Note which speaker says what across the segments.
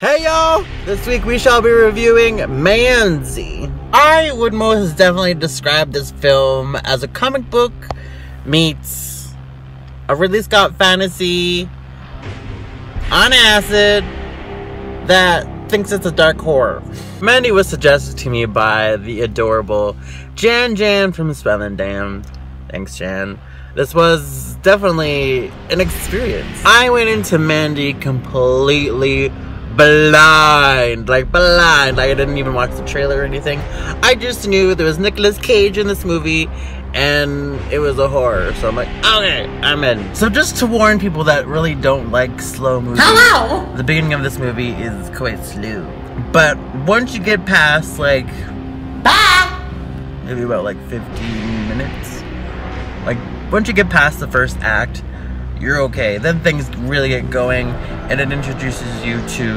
Speaker 1: Hey y'all! This week we shall be reviewing Manzi. I would most definitely describe this film as a comic book meets a Ridley Scott fantasy on acid that thinks it's a dark horror. Mandy was suggested to me by the adorable Jan from Spelling Damned. Thanks, Jan. This was definitely an experience. I went into Mandy completely blind. Like I didn't even watch the trailer or anything. I just knew there was Nicolas Cage in this movie and it was a horror. So I'm like, okay, I'm in. So just to warn people that really don't like slow movies, hello! The beginning of this movie is quite slow. But once you get past like, maybe about like 15 minutes, like once you get past the first act, you're okay. Then things really get going and it introduces you to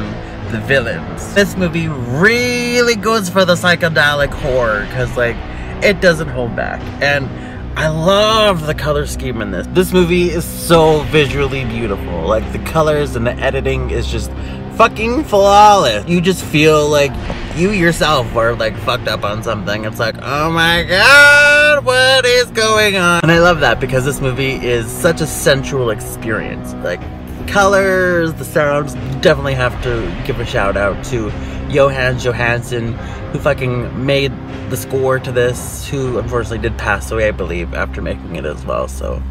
Speaker 1: the villains. This movie really goes for the psychedelic horror because like it doesn't hold back. And I love the color scheme in this. This movie is so visually beautiful. Like the colors and the editing is just fucking flawless. You just feel like you yourself are like fucked up on something. It's like, oh my god, what is going on? And I love that because this movie is such a sensual experience. Like colors, the sounds. Definitely have to give a shout out to Johansson, who fucking made the score to this, who unfortunately did pass away, I believe, after making it as well. So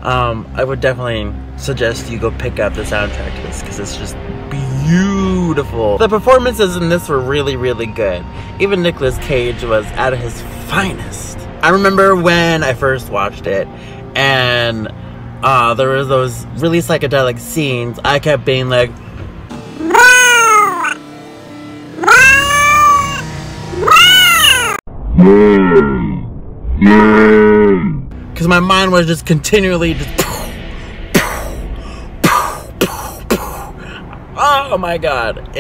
Speaker 1: I would definitely suggest you go pick up the soundtrack to this because it's just beautiful. The performances in this were really, really good. Even Nicolas Cage was at his finest. I remember when I first watched it and there were those really psychedelic scenes. I kept being like, because my mind was just continually just oh my god,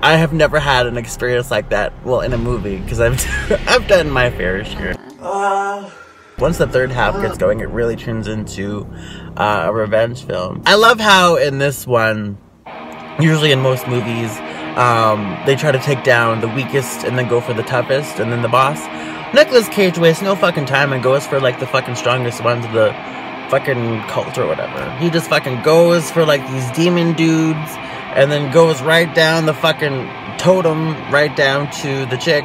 Speaker 1: I have never had an experience like that, well, in a movie, because I've done my fair share. Once the third half gets going, it really turns into a revenge film. I love how in this one, usually in most movies, they try to take down the weakest and then go for the toughest and then the boss. Nicolas Cage wastes no fucking time and goes for like the fucking strongest ones of the fucking cult or whatever. He just fucking goes for like these demon dudes and then goes right down the fucking totem, right down to the chick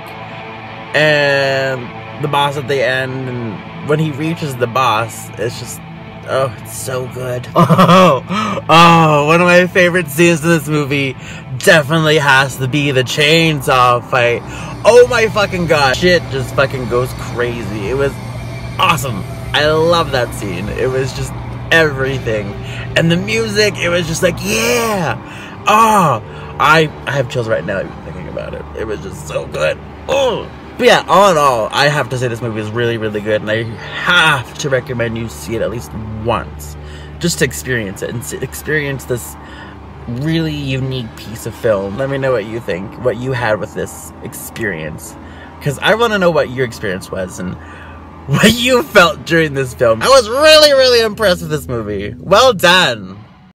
Speaker 1: and the boss at the end. And when he reaches the boss, it's just, oh, it's so good. Oh, one of my favorite scenes in this movie definitely has to be the chainsaw fight. Oh my fucking god. Shit just fucking goes crazy. It was awesome. I love that scene. It was just everything. And the music, it was just like, yeah. Oh, I have chills right now even thinking about it. It was just so good. Oh. But yeah, all in all, I have to say this movie is really, really good, and I have to recommend you see it at least once, just to experience it, and experience this really unique piece of film. Let me know what you think, what you had with this experience, because I want to know what your experience was, and what you felt during this film. I was really, really impressed with this movie. Well done!